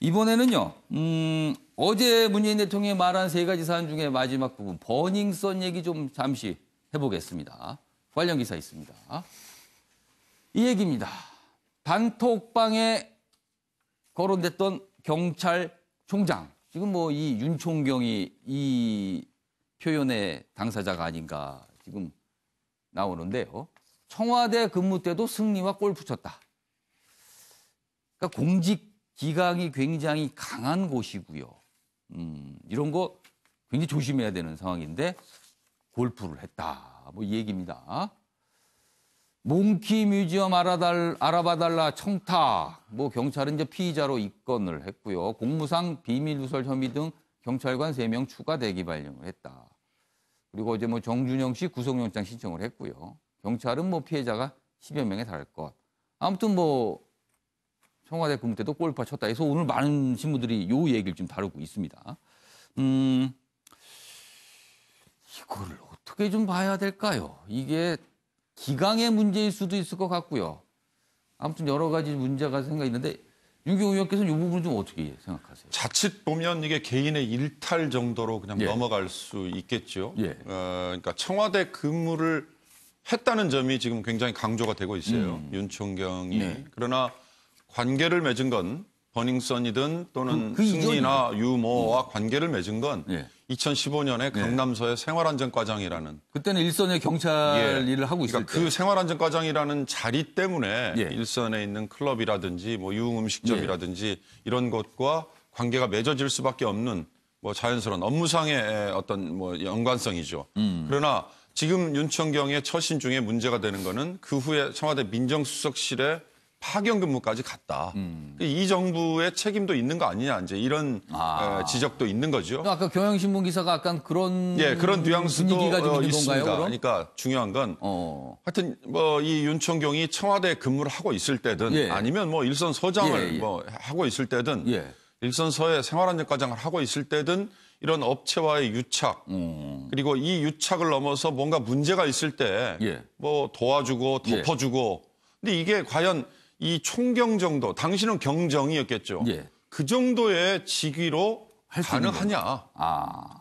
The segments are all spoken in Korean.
이번에는요. 어제 문재인 대통령이 말한 세 가지 사안 중에 마지막 부분 버닝썬 얘기 좀 잠시 해보겠습니다. 관련 기사 있습니다. 이 얘기입니다. 단톡방에 거론됐던 경찰총장. 지금 뭐 이 윤총경이 이 표현의 당사자가 아닌가 지금 나오는데요. 청와대 근무 때도 승리와 골프 쳤다. 그러니까 공직 기강이 굉장히 강한 곳이고요. 이런 거 굉장히 조심해야 되는 상황인데 골프를 했다. 뭐 이 얘기입니다. 몽키 뮤지엄 알아봐달라 청탁. 뭐 경찰은 이제 피의자로 입건을 했고요. 공무상 비밀 누설 혐의 등 경찰관 3명 추가 대기 발령을 했다. 그리고 어제 뭐 정준영 씨 구속영장 신청을 했고요. 경찰은 뭐 피해자가 10여 명에 달할 것. 아무튼 뭐 청와대 근무 때도 골프 쳤다 해서 오늘 많은 신문들이 요 얘기를 좀 다루고 있습니다. 이거를 어떻게 좀 봐야 될까요? 이게 기강의 문제일 수도 있을 것 같고요. 아무튼 여러 가지 문제가 생각이 있는데 윤경호 의원께서는 이 부분을 좀 어떻게 생각하세요? 자칫 보면 이게 개인의 일탈 정도로 그냥 예. 넘어갈 수 있겠죠. 예. 그러니까 청와대 근무를 했다는 점이 지금 굉장히 강조가 되고 있어요. 윤총경이. 네. 그러나 관계를 맺은 건 버닝썬이든 또는 그 승리나 유모와 관계를 맺은 건 예. 2015년에 강남서의 생활안전과장이라는 그때는 일선의 경찰 일을 하고 있을 그러니까 그 생활안전과장이라는 자리 때문에 예. 일선에 있는 클럽이라든지 뭐 유흥음식점이라든지 이런 것과 관계가 맺어질 수밖에 없는 뭐 자연스러운 업무상의 어떤 뭐 연관성이죠. 그러나 지금 윤총경의 처신 중에 문제가 되는 거는 그 후에 청와대 민정수석실에 파견 근무까지 갔다. 이 정부의 책임도 있는 거 아니냐 이제 이런 지적도 있는 거죠. 아까 경향신문 기사가 약간 그런 그런 뉘앙스도 분위기가 좀 있는 있습니다. 건가요? 그럼? 그러니까 중요한 건 하여튼 뭐 이 윤총경이 청와대 근무를 하고 있을 때든 예. 아니면 뭐 일선 서장을 예. 뭐 하고 있을 때든 예. 일선 서의 생활안전과장을 하고 있을 때든 이런 업체와의 유착 그리고 이 유착을 넘어서 뭔가 문제가 있을 때 뭐 예. 도와주고 덮어주고 근데 이게 과연 이 총경 정도 당신은 경정이었겠죠. 예. 그 정도의 직위로 가능하냐.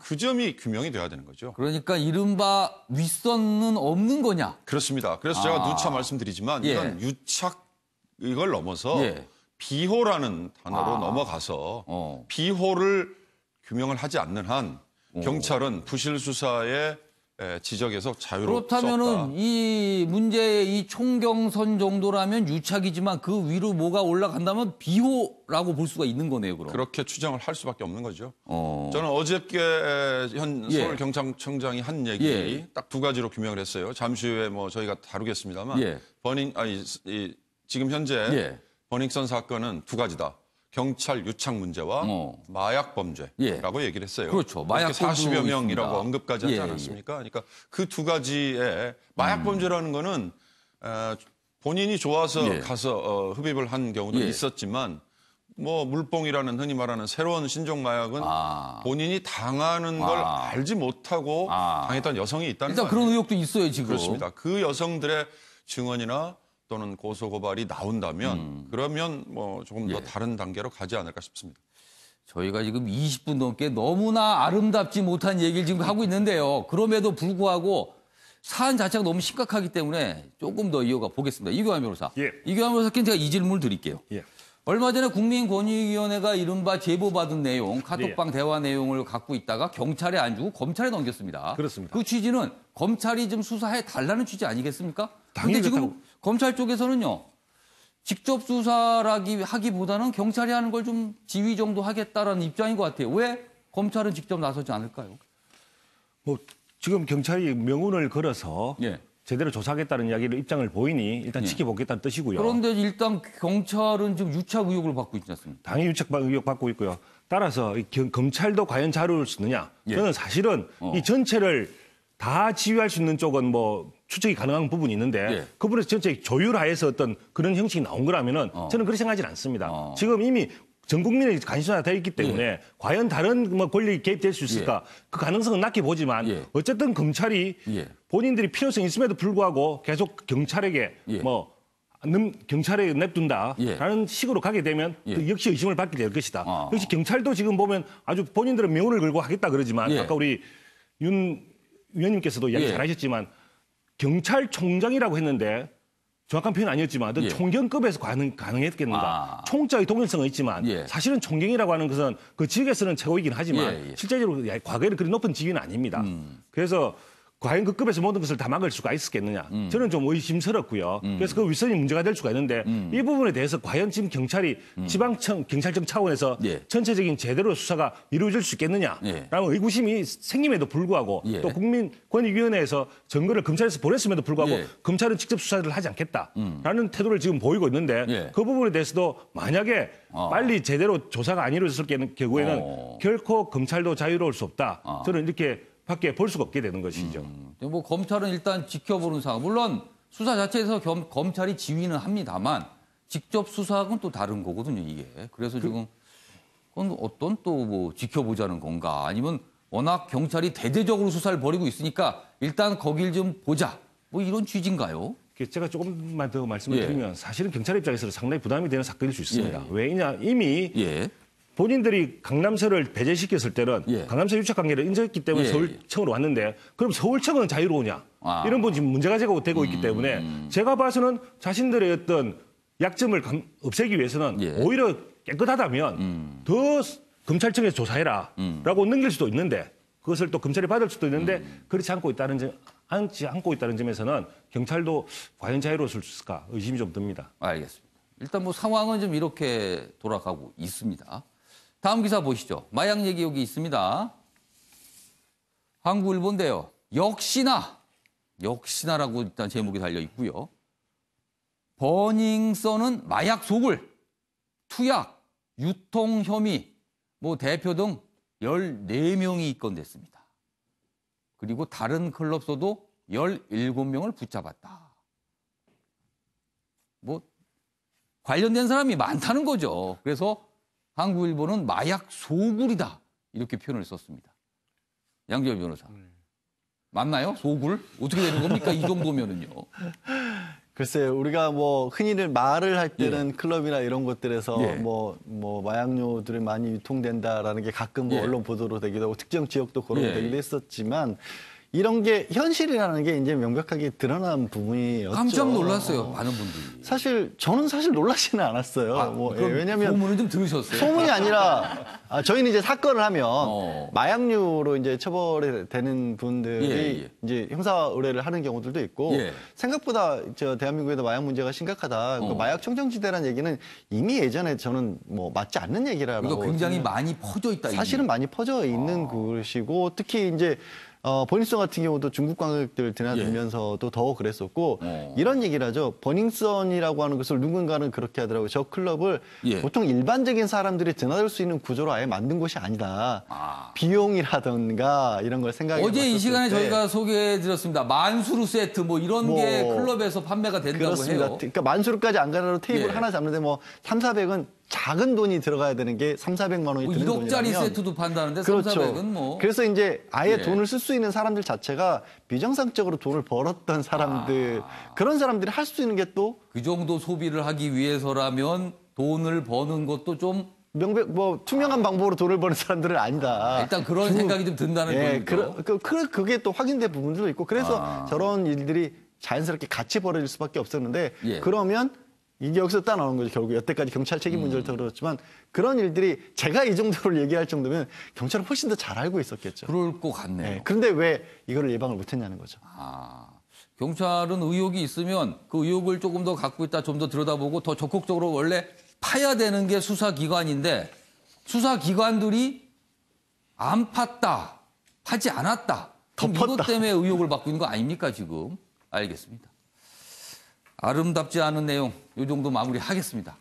그 점이 규명이 돼야 되는 거죠. 그러니까 이른바 윗선은 없는 거냐? 그렇습니다. 그래서 제가 누차 말씀드리지만 이건 유착 이걸 넘어서 비호라는 단어로 넘어가서 비호를 규명을 하지 않는 한 경찰은 부실 수사의 지적에서 자유롭 수 없다. 그렇다면은 이 문제의 이 총경선 정도라면 유착이지만 그 위로 뭐가 올라간다면 비호라고 볼 수가 있는 거네요, 그럼. 그렇게 추정을 할 수밖에 없는 거죠. 저는 어저께 현 서울경찰청장이 한 얘기 딱 두 가지로 규명을 했어요. 잠시 후에 뭐 저희가 다루겠습니다만 지금 현재 버닝썬 사건은 두 가지다. 경찰 유착 문제와 마약 범죄라고 얘기를 했어요. 그렇죠. 마약 40여 명이라고 있습니다. 언급까지 하지 않았습니까? 그러니까 그 두 가지의 마약 범죄라는 거는 본인이 좋아서 가서 흡입을 한 경우도 있었지만 뭐 물뽕이라는 흔히 말하는 새로운 신종 마약은 본인이 당하는 걸 알지 못하고 당했던 여성이 있다는 일단 거예요. 그런 의혹도 있어요, 지금. 그렇습니다. 그 여성들의 증언이나 또는 고소고발이 나온다면 그러면 뭐 조금 더 다른 단계로 가지 않을까 싶습니다. 저희가 지금 20분 넘게 너무나 아름답지 못한 얘기를 지금 하고 있는데요. 그럼에도 불구하고 사안 자체가 너무 심각하기 때문에 조금 더 이어가 보겠습니다. 이교환 변호사. 이교환 변호사께 제가 이 질문을 드릴게요. 얼마 전에 국민권익위원회가 이른바 제보받은 내용, 카톡방 대화 내용을 갖고 있다가 경찰에 안 주고 검찰에 넘겼습니다. 그렇습니다. 그 취지는 검찰이 좀 수사해 달라는 취지 아니겠습니까? 당연히 근데 지금 그렇다고. 검찰 쪽에서는요. 직접 하기보다는 경찰이 하는 걸 좀 지휘 정도 하겠다라는 입장인 것 같아요. 왜 검찰은 직접 나서지 않을까요? 뭐 지금 경찰이 명운을 걸어서 제대로 조사하겠다는 이야기를 입장을 보이니 일단 지켜보겠다는 뜻이고요. 그런데 일단 경찰은 지금 유착 의혹을 받고 있지 않습니까? 당연히 유착 의혹 받고 있고요. 따라서 검찰도 과연 자료를 쓰느냐? 저는 사실은 이 전체를 다 지휘할 수 있는 쪽은 뭐 추측이 가능한 부분이 있는데 그 부분에서 전체 조율하에서 어떤 그런 형식이 나온 거라면은 저는 그렇게 생각하지는 않습니다. 지금 이미 전 국민의 관심사가 되어 있기 때문에 과연 다른 뭐 권력이 개입될 수 있을까 그 가능성은 낮게 보지만 어쨌든 검찰이 본인들이 필요성이 있음에도 불구하고 계속 경찰에게 뭐 경찰에 냅둔다라는 예. 식으로 가게 되면 예. 그 역시 의심을 받게 될 것이다. 아. 역시 경찰도 지금 보면 아주 본인들은 명운을 걸고 하겠다 그러지만 예. 아까 우리 윤 위원님께서도 이야기 예. 잘하셨지만 경찰총장이라고 했는데 정확한 표현은 아니었지만 예. 총경급에서 가능했겠는가. 아. 총자의 동일성은 있지만 예. 사실은 총경이라고 하는 것은 그 지역에서는 최고이긴 하지만 예, 예. 실제적으로 과거에는 그리 높은 직위는 아닙니다. 그래서 과연 그 급에서 모든 것을 다 막을 수가 있었겠느냐. 저는 좀 의심스럽고요. 그래서 그 윗선이 문제가 될 수가 있는데 이 부분에 대해서 과연 지금 경찰이 지방청 경찰청 차원에서 예. 전체적인 제대로 수사가 이루어질 수 있겠느냐라는 예. 의구심이 생김에도 불구하고 예. 또 국민권익위원회에서 증거를 검찰에서 보냈음에도 불구하고 예. 검찰은 직접 수사를 하지 않겠다라는 태도를 지금 보이고 있는데 예. 그 부분에 대해서도 만약에 빨리 제대로 조사가 안 이루어졌을 경우에는 결코 검찰도 자유로울 수 없다. 저는 이렇게 밖에 볼 수가 없게 되는 것이죠. 뭐 검찰은 일단 지켜보는 상황. 물론 수사 자체에서 검찰이 지휘는 합니다만 직접 수사하고는 또 다른 거거든요, 이게. 그래서 지금 그건 어떤 또 뭐 지켜보자는 건가? 아니면 워낙 경찰이 대대적으로 수사를 벌이고 있으니까 일단 거길 좀 보자. 뭐 이런 취지인가요? 제가 조금만 더 말씀을 예. 드리면 사실은 경찰 입장에서는 상당히 부담이 되는 사건일 수 있습니다. 예. 왜냐 이미 예. 본인들이 강남서를 배제시켰을 때는 예. 강남서 유착 관계를 인정했기 때문에 예. 서울청으로 왔는데 그럼 서울청은 자유로우냐? 아. 이런 분 지금 문제가 되고 있기 때문에 제가 봐서는 자신들의 어떤 약점을 없애기 위해서는 예. 오히려 깨끗하다면 더 검찰청에서 조사해라라고 넘길 수도 있는데 그것을 또 검찰이 받을 수도 있는데 그렇지 않고 있다는 점에서는 경찰도 과연 자유로울 수 있을까 의심이 좀 듭니다. 알겠습니다. 일단 뭐 상황은 좀 이렇게 돌아가고 있습니다. 다음 기사 보시죠. 마약 얘기 여기 있습니다. 한국일보인데요. 역시나라고 일단 제목이 달려 있고요. 버닝썬은 마약 소굴, 투약, 유통 혐의, 뭐 대표 등 14명이 입건됐습니다. 그리고 다른 클럽서도 17명을 붙잡았다. 뭐 관련된 사람이 많다는 거죠. 그래서 한국일보는 마약 소굴이다. 이렇게 표현을 썼습니다. 양지열 변호사. 맞나요? 소굴? 어떻게 되는 겁니까? 이 정도면은요. 글쎄요, 우리가 뭐 흔히들 말을 할 때는 클럽이나 이런 곳들에서 예. 뭐 마약류들이 많이 유통된다라는 게 가끔 뭐 예. 언론 보도로 되기도 하고 특정 지역도 거론되기도 예. 했었지만 이런 게 현실이라는 게 이제 명백하게 드러난 부분이었죠. 깜짝 놀랐어요. 많은 분들이. 저는 사실 놀라지는 않았어요. 그럼 왜냐하면 소문을 좀 들으셨어요? 소문이 아니라 저희는 이제 사건을 하면 마약류로 이제 처벌이 되는 분들이 예. 이제 형사 의뢰를 하는 경우들도 있고 예. 생각보다 대한민국에도 마약 문제가 심각하다. 그 마약 청정지대라는 얘기는 이미 예전에 저는 뭐 맞지 않는 얘기라고. 이거 굉장히 많이 퍼져 있다. 사실은 많이 퍼져 있는 것이고 특히 이제 버닝썬 같은 경우도 중국 관객들 드나들면서도 더 그랬었고 이런 얘기를 하죠. 버닝썬이라고 하는 것을 누군가는 그렇게 하더라고요. 저 클럽을 보통 일반적인 사람들이 드나들 수 있는 구조로 아예 만든 것이 아니다. 비용이라든가 이런 걸 생각해 어제 이 시간에 때. 저희가 소개해드렸습니다. 만수르 세트 뭐 이런 게 클럽에서 판매가 된다고 그렇습니다. 해요. 그러니까 만수르까지 안 가더라도 테이블 예. 하나 잡는데 뭐 3,400은 작은 돈이 들어가야 되는 게 3,400만 원이 뭐 드는 1억짜리 돈이라면 세트도 판다는데 그렇죠. 3,400은 뭐. 그래서 이제 아예 예. 돈을 쓸 수 있는 사람들 자체가 비정상적으로 돈을 벌었던 사람들 그런 사람들이 할 수 있는 게 또 그 정도 소비를 하기 위해서라면 돈을 버는 것도 좀 투명한 방법으로 돈을 버는 사람들은 아니다. 일단 그런 생각이 좀 든다는 거죠. 그게 또 확인된 부분들도 있고 그래서 저런 일들이 자연스럽게 같이 벌어질 수밖에 없었는데 예. 그러면 이게 여기서 딱 나오는 거죠. 결국 여태까지 경찰 책임 문제를 다뤘지만 그런 일들이 제가 이 정도로 얘기할 정도면 경찰은 훨씬 더 잘 알고 있었겠죠. 그럴 것 같네요. 네. 그런데 왜 이거를 예방을 못했냐는 거죠. 경찰은 의혹이 있으면 그 의혹을 조금 더 갖고 있다 좀 더 들여다보고 더 적극적으로 원래 파야 되는 게 수사기관인데 수사기관들이 안 팠다, 파지 않았다. 그럼 이것 때문에 의혹을 받고 있는 거 아닙니까 지금? 알겠습니다. 아름답지 않은 내용 이 정도 마무리하겠습니다.